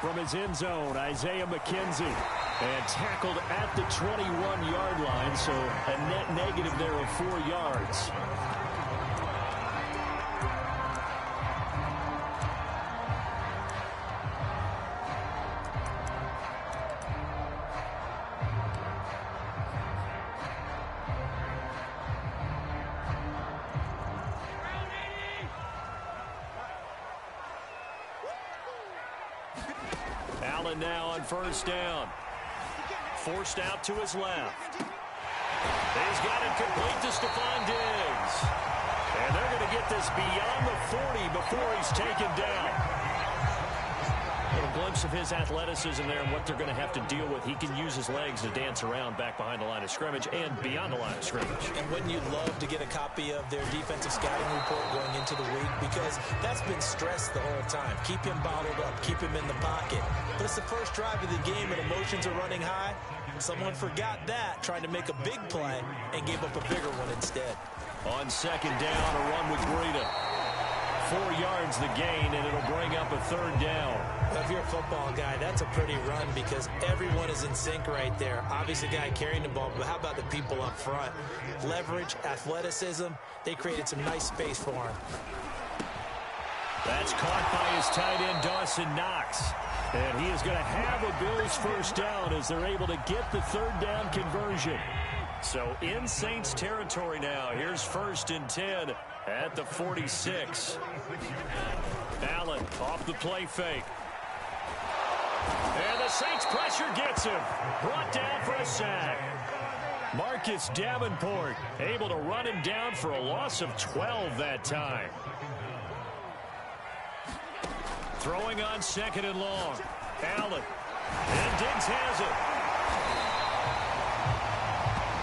from his end zone, Isaiah McKenzie. And tackled at the 21-yard line, so a net negative there of 4 yards. Allen now on first down. Forced out to his left. He's got it complete to Stephon Diggs. And they're going to get this beyond the 40 before he's taken down. A little glimpse of his athleticism there and what they're going to have to deal with. He can use his legs to dance around back behind the line of scrimmage and beyond the line of scrimmage. And wouldn't you love to get a copy of their defensive scouting report going into the week? Because that's been stressed the whole time. Keep him bottled up. Keep him in the pocket. But it's the first drive of the game and emotions are running high. Someone forgot that, trying to make a big play, and gave up a bigger one instead. On second down, a run with Breida. 4 yards the gain, and it'll bring up a third down. If you're a football guy, that's a pretty run because everyone is in sync right there. Obviously, the guy carrying the ball, but how about the people up front? Leverage, athleticism, they created some nice space for him. That's caught by his tight end, Dawson Knox. And he is going to have a Bills first down as they're able to get the third down conversion. So in Saints territory now. Here's 1st and 10 at the 46. Allen off the play fake. And the Saints pressure gets him. Brought down for a sack. Marcus Davenport able to run him down for a loss of 12 that time. Throwing on 2nd and long. Allen. And Diggs has it.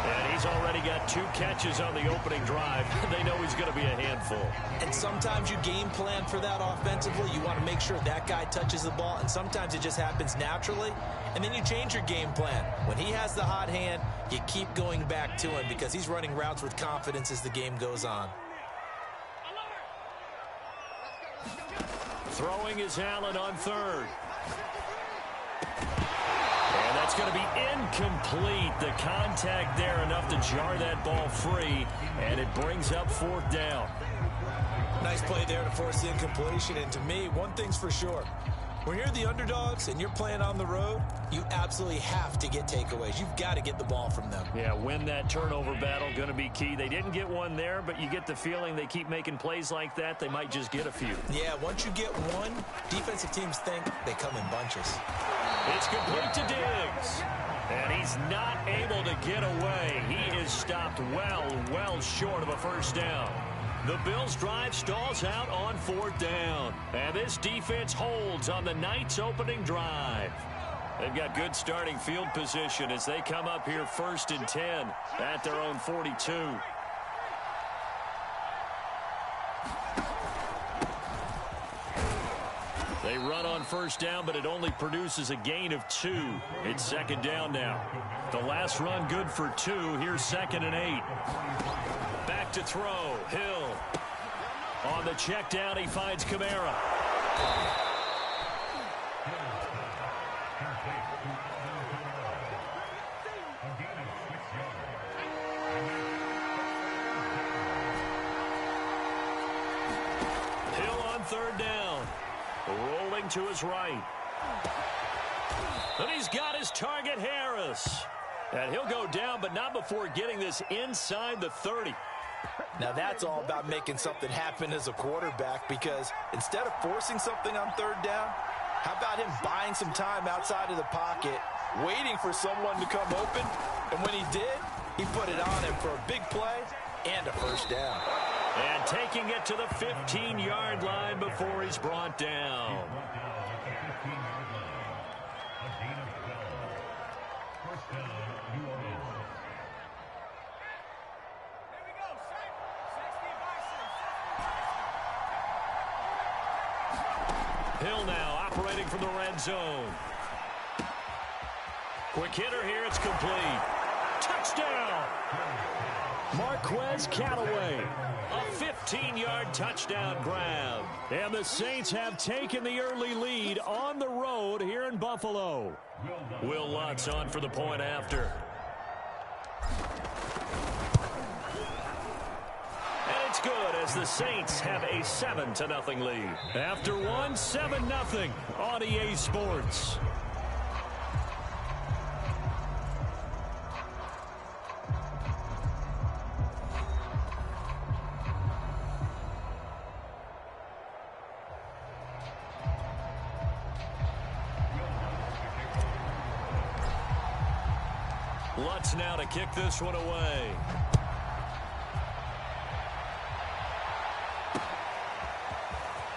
And he's already got 2 catches on the opening drive. They know he's going to be a handful. And sometimes you game plan for that offensively. You want to make sure that guy touches the ball. And sometimes it just happens naturally. And then you change your game plan. When he has the hot hand, you keep going back to him because he's running routes with confidence as the game goes on. Throwing is Allen on 3rd. And that's going to be incomplete. The contact there enough to jar that ball free. And it brings up 4th down. Nice play there to force the incompletion. And to me, one thing's for sure. When you're the underdogs and you're playing on the road, you absolutely have to get takeaways. You've got to get the ball from them. Yeah, win that turnover battle, going to be key. They didn't get one there, but you get the feeling they keep making plays like that, they might just get a few. Yeah, once you get one, defensive teams think they come in bunches. It's complete to Diggs. And he's not able to get away. He is stopped well short of a first down. The Bills' drive stalls out on 4th down. And this defense holds on the Knights' opening drive. They've got good starting field position as they come up here 1st and 10 at their own 42. They run on first down, but it only produces a gain of 2. It's 2nd down now. The last run good for 2. Here's 2nd and 8. Back to throw. Hill. On the check down, he finds Kamara. Hill on 3rd down. Rolling to his right. And he's got his target, Harris. And he'll go down, but not before getting this inside the 30. Now that's all about making something happen as a quarterback, because instead of forcing something on 3rd down, how about him buying some time outside of the pocket, waiting for someone to come open, and when he did, he put it on him for a big play and a first down. And taking it to the 15-yard line before he's brought down. Hill now operating from the red zone. Quick hitter here, it's complete. Touchdown! Marquez Callaway. A 15-yard touchdown grab. And the Saints have taken the early lead on the road here in Buffalo. Will Lutz on for the point after. And it's good as the Saints have a 7-0 lead. After one, 7-0 on EA Sports. Lutz now to kick this one away.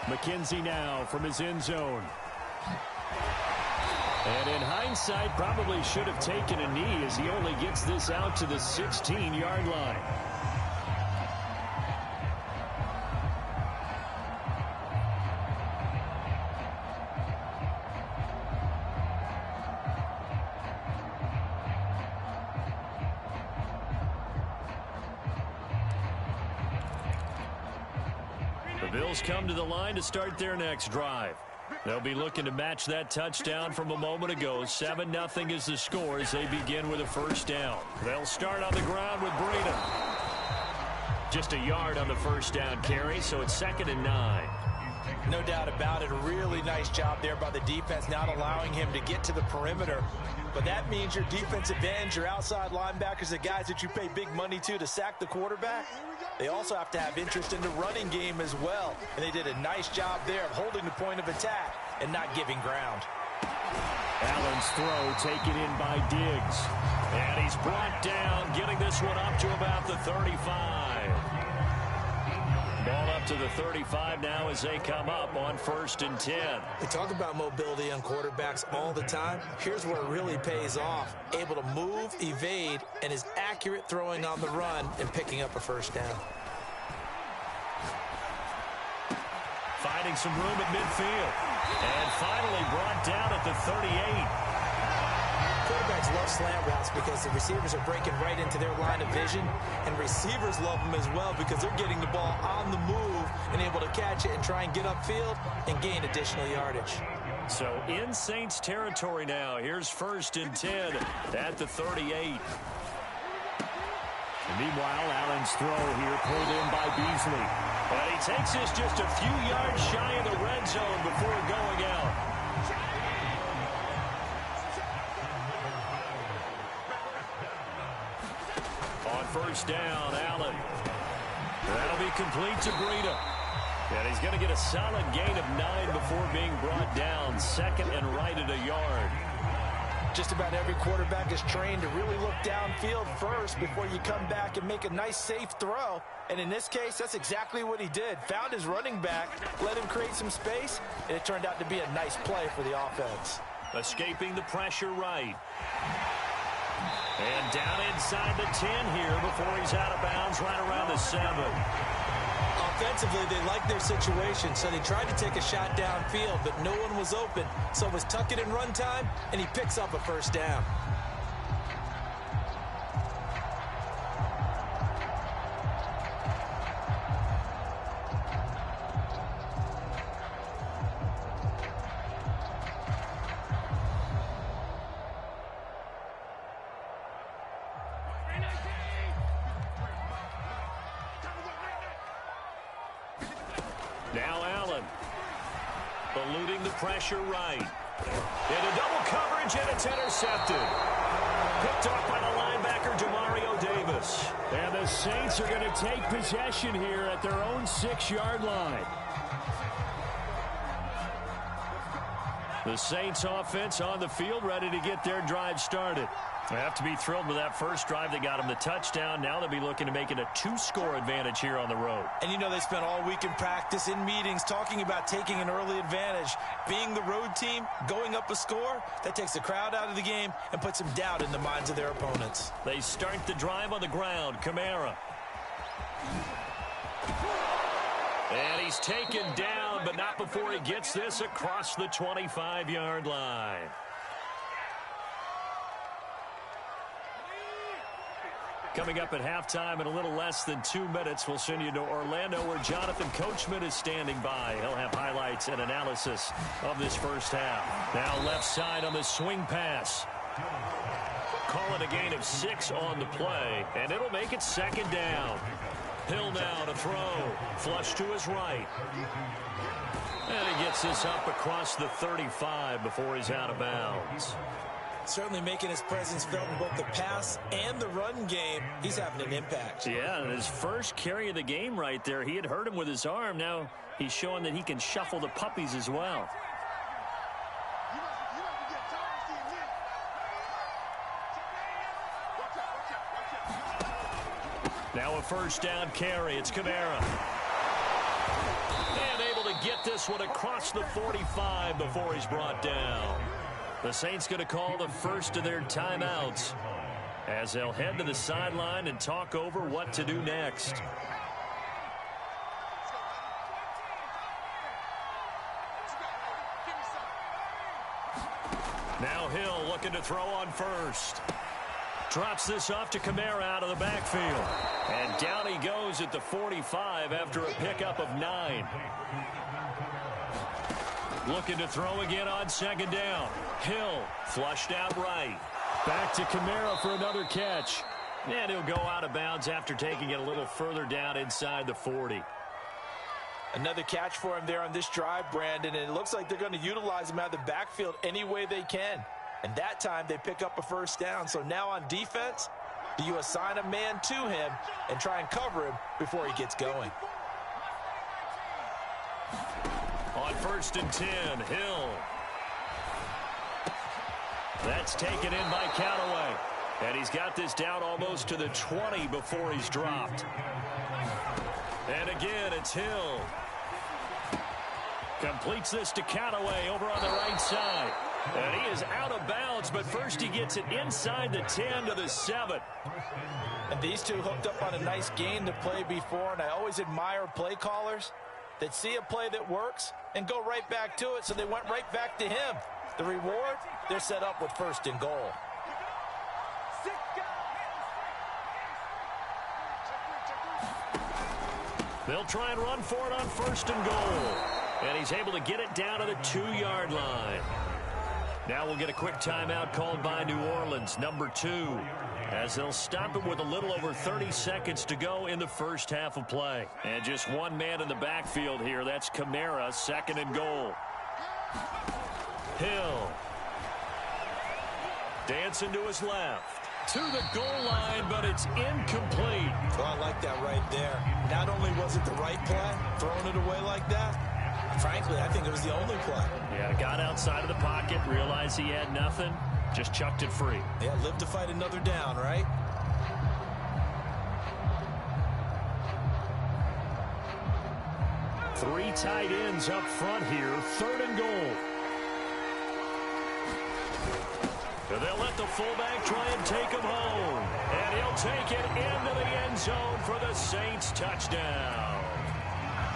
McKenzie now from his end zone. And in hindsight, probably should have taken a knee as he only gets this out to the 16-yard line. The Bills come to the line to start their next drive. They'll be looking to match that touchdown from a moment ago. 7-0 is the score as they begin with a first down. They'll start on the ground with Breida. Just a yard on the first down carry, so it's 2nd and 9. No doubt about it. A really nice job there by the defense, not allowing him to get to the perimeter. But that means your defensive ends, your outside linebackers, the guys that you pay big money to sack the quarterback, they also have to have interest in the running game as well. And they did a nice job there of holding the point of attack and not giving ground. Allen's throw taken in by Diggs. And he's brought down, getting this one up to about the 35. Ball up to the 35 now as they come up on 1st and 10. We talk about mobility on quarterbacks all the time. Here's where it really pays off. Able to move, evade, and is accurate throwing on the run and picking up a first down. Finding some room at midfield. And finally brought down at the 38. Quarterbacks love slant routes because the receivers are breaking right into their line of vision, and receivers love them as well because they're getting the ball on the move and able to catch it and try and get upfield and gain additional yardage. So in Saints territory now. Here's 1st and 10 at the 38. And meanwhile, Allen's throw here pulled in by Beasley. And he takes this just a few yards shy of the red zone before going out. On 1st down, Allen. That'll be complete to Breida. And he's going to get a solid gain of 9 before being brought down. 2nd and right at a yard. Just about every quarterback is trained to really look downfield first before you come back and make a nice, safe throw. And in this case, that's exactly what he did. Found his running back, let him create some space, and it turned out to be a nice play for the offense. Escaping the pressure right. And down inside the 10 here before he's out of bounds right around the 7. Offensively, they liked their situation, so they tried to take a shot downfield, but no one was open. So it was tuck it and run time, and he picks up a first down. Now Allen, eluding the pressure right. Into double coverage, and it's intercepted. Picked off by the linebacker, Demario Davis. And the Saints are going to take possession here at their own 6-yard line. The Saints offense on the field, ready to get their drive started. They have to be thrilled with that first drive. They got them the touchdown. Now they'll be looking to make it a 2-score advantage here on the road. And you know they spent all week in practice, in meetings, talking about taking an early advantage. Being the road team, going up a score, that takes the crowd out of the game and puts some doubt in the minds of their opponents. They start the drive on the ground. Kamara. And he's taken down, but not before he gets this across the 25-yard line. Coming up at halftime in a little less than 2 minutes, we'll send you to Orlando where Jonathan Coachman is standing by. He'll have highlights and analysis of this first half. Now left side on the swing pass. Call it a gain of 6 on the play, and it'll make it second down. Hill now to throw. Flush to his right. And he gets this up across the 35 before he's out of bounds. Certainly making his presence felt in both the pass and the run game. He's having an impact. Yeah, and his first carry of the game right there, he had hurt him with his arm. Now he's showing that he can shuffle the puppies as well. Now a first down carry. It's Kamara. And able to get this one across the 45 before he's brought down. The Saints going to call the first of their timeouts as they'll head to the sideline and talk over what to do next. Now Hill looking to throw on first. Drops this off to Kamara out of the backfield. And down he goes at the 45 after a pickup of 9. Looking to throw again on second down. Hill flushed out right. Back to Kamara for another catch. And he'll go out of bounds after taking it a little further down inside the 40. Another catch for him there on this drive, Brandon, and it looks like they're going to utilize him out of the backfield any way they can. And that time they pick up a first down. So now on defense, do you assign a man to him and try and cover him before he gets going? On 1st and 10, Hill. That's taken in by Callaway. And he's got this down almost to the 20 before he's dropped. And again, it's Hill. Completes this to Callaway over on the right side. And he is out of bounds, but first he gets it inside the 10 to the 7. And these two hooked up on a nice game to play before, and I always admire play callers that see a play that works and go right back to it, so they went right back to him. The reward, they're set up with 1st and goal. They'll try and run for it on 1st and goal. And he's able to get it down to the 2-yard line. Now we'll get a quick timeout called by New Orleans, number 2, as they'll stop it with a little over 30 seconds to go in the first half of play. And just one man in the backfield here. That's Kamara, 2nd and goal. Hill. Dancing to his left. To the goal line, but it's incomplete. Well, I like that right there. Not only was it the right play, throwing it away like that, frankly, I think it was the only play. Yeah, got outside of the pocket, realized he had nothing, just chucked it free. Yeah, live to fight another down, right? Three tight ends up front here, 3rd and goal. They'll let the fullback try and take him home. And he'll take it into the end zone for the Saints touchdown.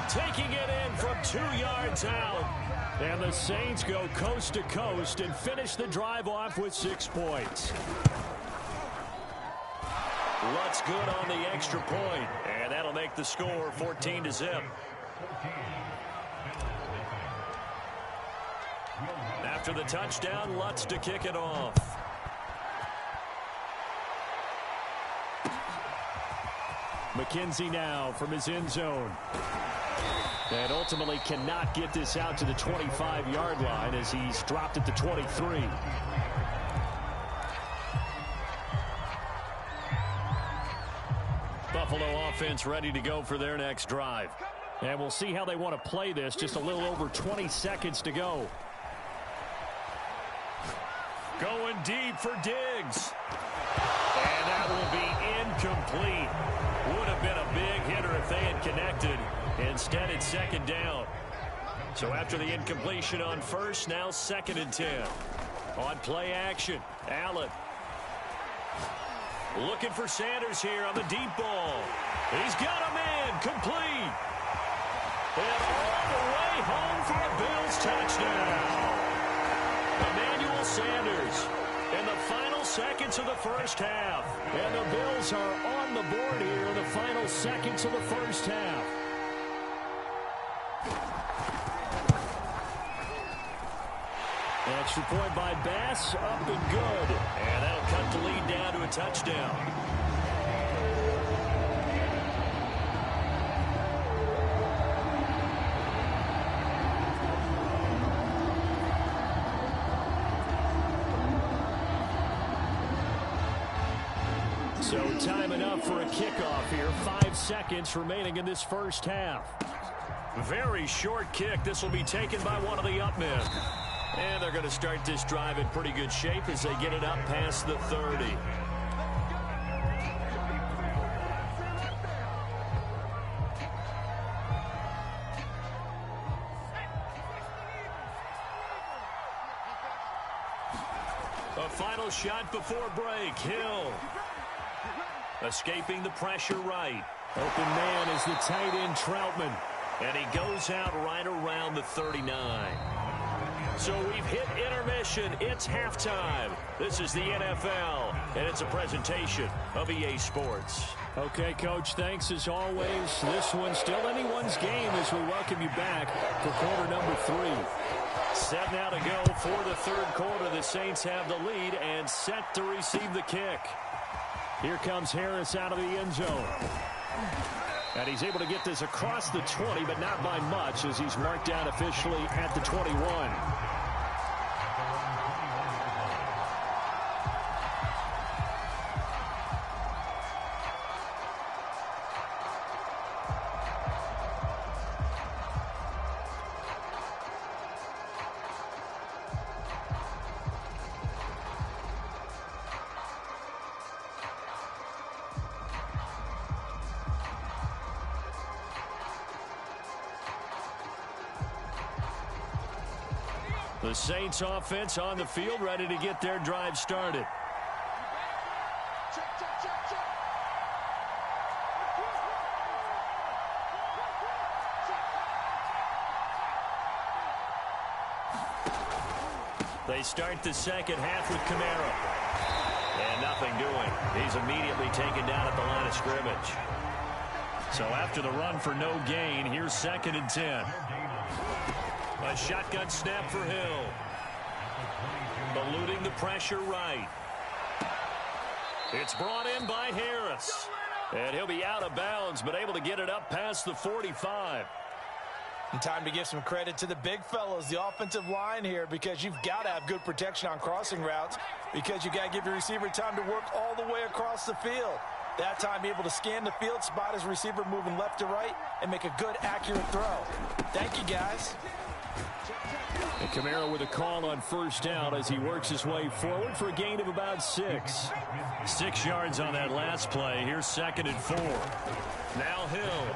Taking it in from 2 yards out. And the Saints go coast to coast and finish the drive off with 6 points. Lutz good on the extra point. And that'll make the score 14-0. After the touchdown, Lutz to kick it off. McKenzie now from his end zone. And ultimately cannot get this out to the 25-yard line as he's dropped at the 23. Buffalo offense ready to go for their next drive. And we'll see how they want to play this. Just a little over 20 seconds to go. Going deep for Diggs. And that will be incomplete. Would have been a big hitter if they had connected. Instead, it's 2nd down. So after the incompletion on 1st, now 2nd and 10. On play action, Allen. Looking for Sanders here on the deep ball. He's got a man, complete. And all the way home for a Bills touchdown. Emmanuel Sanders in the final seconds of the first half. And the Bills are on on the board here in the final seconds of the first half. Extra point by Bass, up and good. And that'll cut the lead down to a touchdown. So time enough for a kickoff here. 5 seconds remaining in this first half. Very short kick. This will be taken by one of the up men. And they're going to start this drive in pretty good shape as they get it up past the 30. A final shot before break. Hill escaping the pressure right. Open man is the tight end Troutman. And he goes out right around the 39. So we've hit intermission. It's halftime. This is the NFL, and it's a presentation of EA Sports. Okay, Coach, thanks as always. This one's still anyone's game as we welcome you back for quarter number 3. Set now to go for the third quarter. The Saints have the lead and set to receive the kick. Here comes Harris out of the end zone. And he's able to get this across the 20, but not by much as he's marked down officially at the 21. The Saints offense on the field, ready to get their drive started. They start the second half with Kamara. And nothing doing. He's immediately taken down at the line of scrimmage. So after the run for no gain, here's 2nd and 10. A shotgun snap for Hill. Eluding the pressure right. It's brought in by Harris. And he'll be out of bounds, but able to get it up past the 45. And time to give some credit to the big fellows, the offensive line here, because you've got to have good protection on crossing routes, because you got to give your receiver time to work all the way across the field. That time, be able to scan the field, spot his receiver moving left to right, and make a good, accurate throw. Thank you, guys. And Kamara with a call on first down as he works his way forward for a gain of about 6. 6 yards on that last play. Here's 2nd and 4. Now Hill.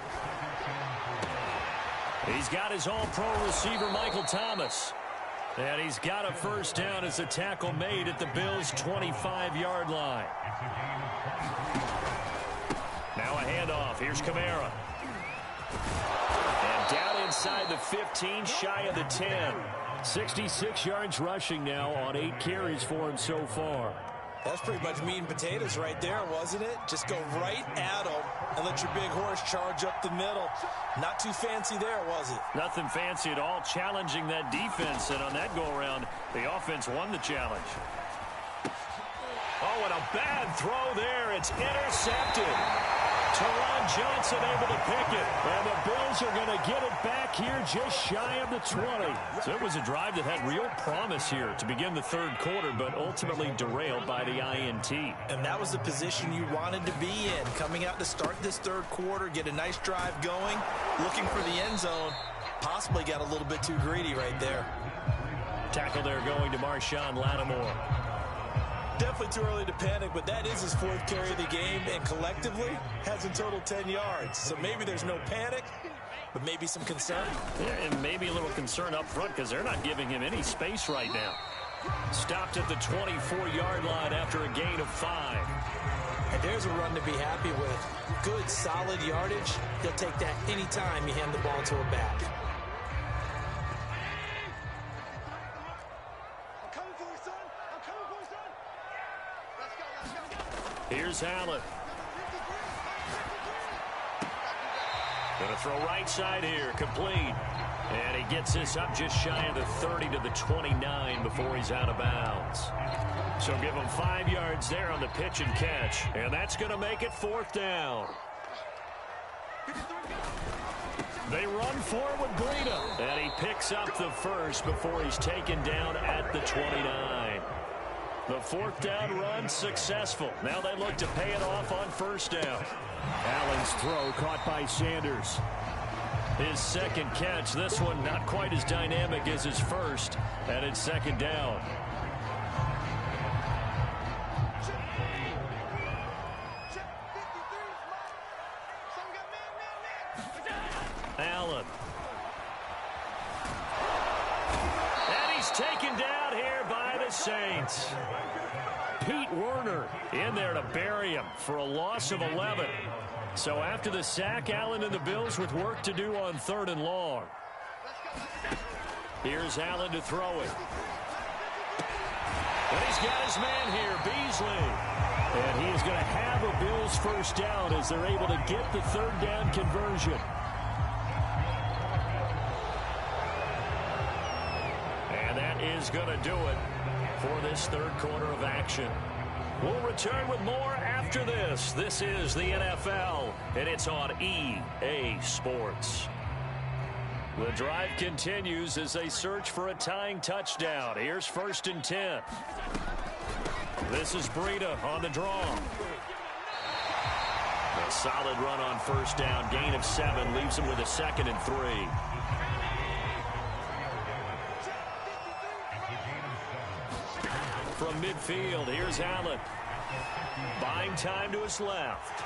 He's got his all-pro receiver, Michael Thomas. And he's got a first down as a tackle made at the Bills' 25-yard line. Now a handoff. Here's Kamara. And down inside the 15, shy of the 10. 66 yards rushing now on 8 carries for him so far. That's pretty much meat and potatoes right there, wasn't it? Just go right at him and let your big horse charge up the middle. Not too fancy there, was it? Nothing fancy at all, challenging that defense. And on that go-around, the offense won the challenge. Oh, and a bad throw there. It's intercepted. Teron Johnson able to pick it. And the Bills are going to get it back here just shy of the 20. So it was a drive that had real promise here to begin the third quarter, but ultimately derailed by the INT. And that was the position you wanted to be in. Coming out to start this third quarter, get a nice drive going, looking for the end zone. Possibly got a little bit too greedy right there. Tackle there going to Marshawn Lattimore. Definitely too early to panic, but that is his 4th carry of the game, and collectively has in total 10 yards. So maybe there's no panic, but maybe some concern. Yeah, and maybe a little concern up front because they're not giving him any space right now. Stopped at the 24-yard line after a gain of 5. And there's a run to be happy with. Good, solid yardage. He'll take that anytime you hand the ball to a back. Here's Allen. Gonna throw right side here, complete. And he gets this up just shy of the 30 to the 29 before he's out of bounds. So give him 5 yards there on the pitch and catch. And that's going to make it 4th down. They run forward with Breida. And he picks up the first before he's taken down at the 29. The 4th down run successful. Now they look to pay it off on 1st down. Allen's throw caught by Sanders. His 2nd catch, this one not quite as dynamic as his first, and it's 2nd down. Allen. And he's taken down here by the Saints. Pete Werner in there to bury him for a loss of 11. So after the sack, Allen and the Bills with work to do on 3rd and long. Here's Allen to throw it. And he's got his man here, Beasley. And he is going to have a Bills 1st down as they're able to get the 3rd down conversion. And that is going to do it for this 3rd quarter of action. We'll return with more after this. This is the NFL, and it's on EA Sports. The drive continues as they search for a tying touchdown. Here's 1st and 10. This is Breida on the draw. A solid run on 1st down. Gain of 7 leaves him with a 2nd and 3. From midfield, here's Allen. Buying time to his left.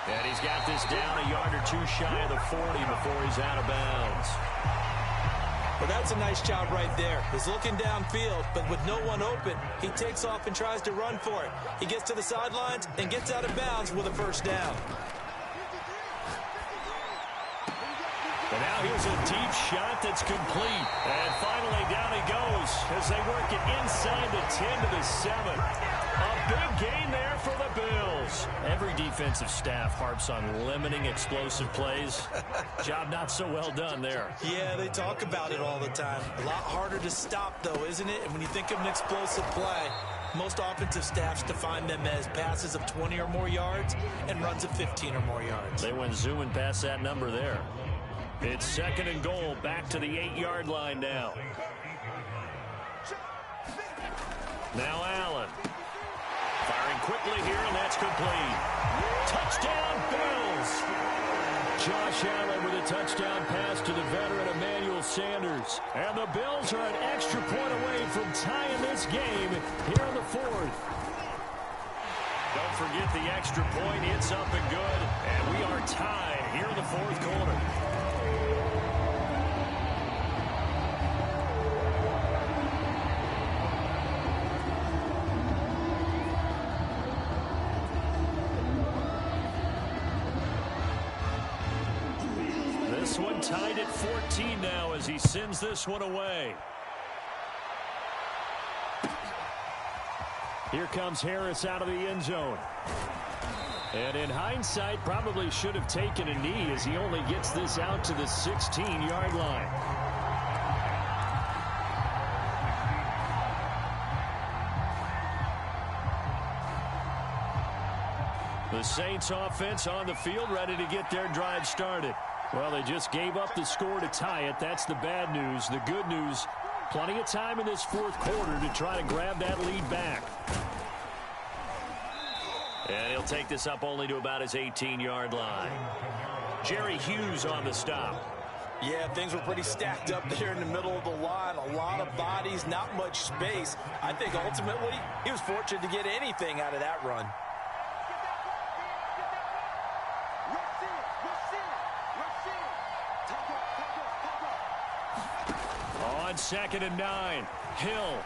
And he's got this down a yard or 2 shy of the 40 before he's out of bounds. Well, that's a nice job right there. He's looking downfield, but with no one open, he takes off and tries to run for it. He gets to the sidelines and gets out of bounds with a 1st down. And now here's a deep shot that's complete. And finally down he goes as they work it inside the 10 to the 7. A big gain there for the Bills. Every defensive staff harps on limiting explosive plays. Job not so well done there. Yeah, they talk about it all the time. A lot harder to stop, though, isn't it? And when you think of an explosive play, most offensive staffs define them as passes of 20 or more yards and runs of 15 or more yards. They went zooming past that number there. It's 2nd and goal, back to the 8-yard line now. Now Allen. Firing quickly here, and that's complete. Touchdown, Bills! Josh Allen with a touchdown pass to the veteran Emmanuel Sanders. And the Bills are an extra point away from tying this game here in the 4th. Don't forget the extra point. It's up and good. And we are tied here in the 4th quarter. This one tied at 14 now as he sends this one away. Here comes Harris out of the end zone. And in hindsight, probably should have taken a knee as he only gets this out to the 16-yard line. The Saints offense on the field ready to get their drive started. Well, they just gave up the score to tie it. That's the bad news. The good news, plenty of time in this 4th quarter to try to grab that lead back. And he'll take this up only to about his 18-yard line. Jerry Hughes on the stop. Yeah, things were pretty stacked up there in the middle of the line. A lot of bodies, not much space. I think ultimately he was fortunate to get anything out of that run. On 2nd and 9, Hill.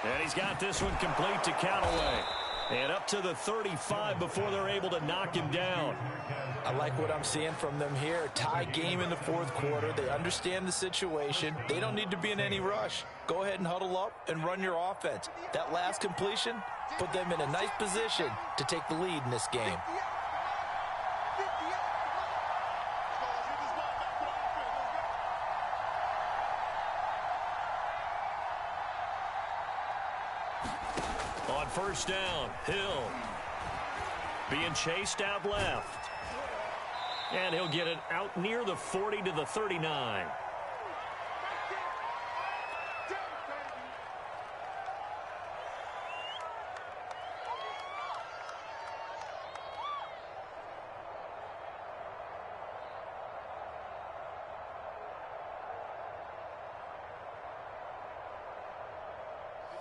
And he's got this one complete to Callaway. And up to the 35 before they're able to knock him down. I like what I'm seeing from them here. Tie game in the 4th quarter. They understand the situation. They don't need to be in any rush. Go ahead and huddle up and run your offense. That last completion put them in a nice position to take the lead in this game. On first down, Hill being chased out left. And he'll get it out near the 40 to the 39.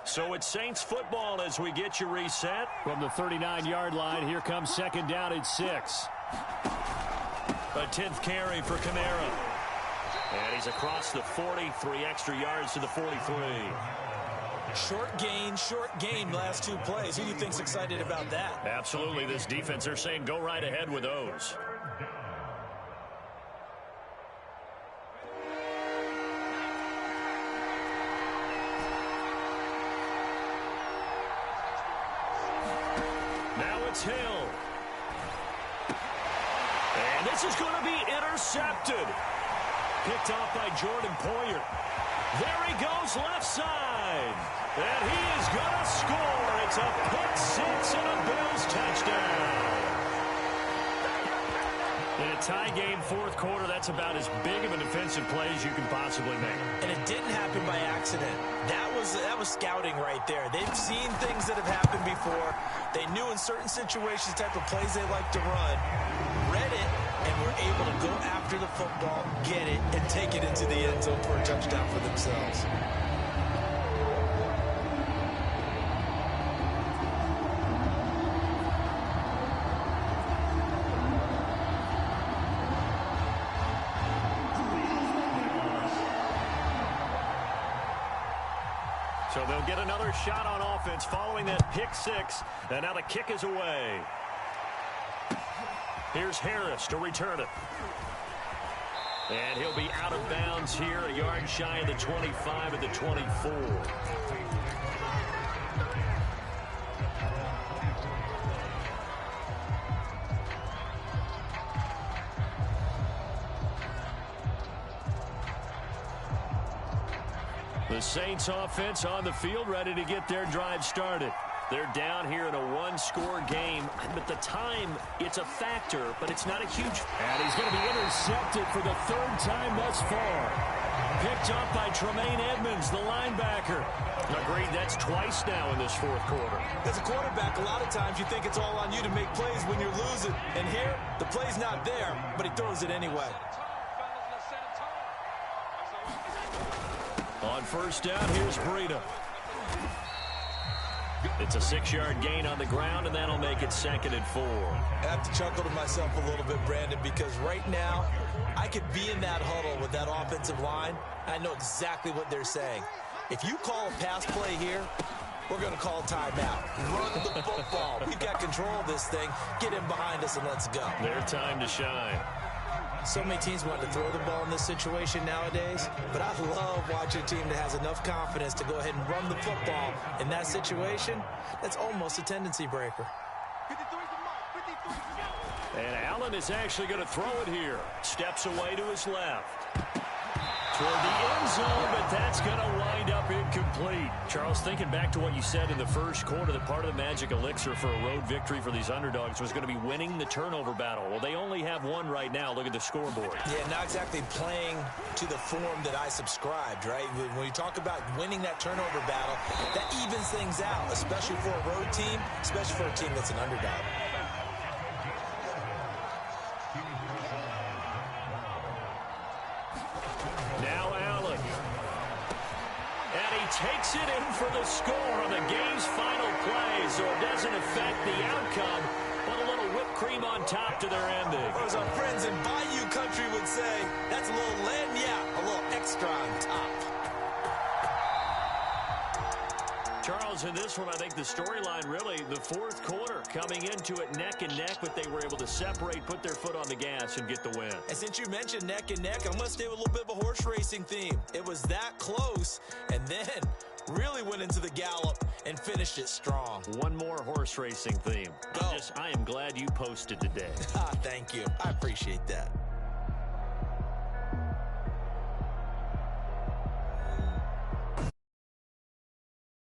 So it's Saints football as we get you reset. From the 39-yard line, here comes second down and 6. A 10th carry for Kamara. And he's across the 40, 3 extra yards to the 43. Short gain last 2 plays. Who do you think's excited about that? Absolutely. This defense, they're saying go right ahead with those. Hill. And this is going to be intercepted. Picked off by Jordan Poyer. There he goes left side. And he is going to score. It's a pick six and a Bills touchdown. In a tie game, fourth quarter, that's about as big of a defensive play as you can possibly make. And it didn't happen by accident. That was scouting right there. They've seen things that have happened before. They knew in certain situations the type of plays they like to run, read it, and were able to go after the football, get it, and take it into the end zone for a touchdown for themselves. So they'll get another shot on offense following that pick six. And now the kick is away. Here's Harris to return it. And he'll be out of bounds here, a yard shy of the 25 at the 24. The Saints offense on the field, ready to get their drive started. They're down here in a one-score game, but the time, it's a factor, but it's not a huge... And he's going to be intercepted for the third time thus far. Picked up by Tremaine Edmonds, the linebacker. Agreed, that's twice now in this fourth quarter. As a quarterback, a lot of times you think it's all on you to make plays when you're losing. And here, the play's not there, but he throws it anyway. On first down, here's Breida. It's a 6-yard gain on the ground, and that'll make it 2nd and 4. I have to chuckle to myself a little bit, Brandon, because right now I could be in that huddle with that offensive line. I know exactly what they're saying. If you call a pass play here, we're going to call a timeout. Run the football. We've got control of this thing. Get in behind us and let's go. Their time to shine. So many teams want to throw the ball in this situation nowadays, but I love watching a team that has enough confidence to go ahead and run the football in that situation. That's almost a tendency breaker. And Allen is actually going to throw it here. Steps away to his left. Toward the end zone, but that's going to wind up incomplete. Charles, thinking back to what you said in the first quarter, that part of the magic elixir for a road victory for these underdogs was going to be winning the turnover battle. Well, they only have one right now. Look at the scoreboard. Yeah, not exactly playing to the form that I subscribed, right? When you talk about winning that turnover battle, that evens things out, especially for a road team, especially for a team that's an underdog. Takes it in for the score on the game's final play, so it doesn't affect the outcome, but a little whipped cream on top to their ending. Or as our friends in Bayou Country would say, that's a little lagniappe, a little extra on top. Charles, in this one, I think the storyline really, the fourth quarter, coming into it neck and neck, but they were able to separate, put their foot on the gas, and get the win. And since you mentioned neck and neck, I'm going to stay with a little bit of a horse racing theme. It was that close, and then really went into the gallop and finished it strong. One more horse racing theme. Go. I am glad you posted today. Thank you. I appreciate that.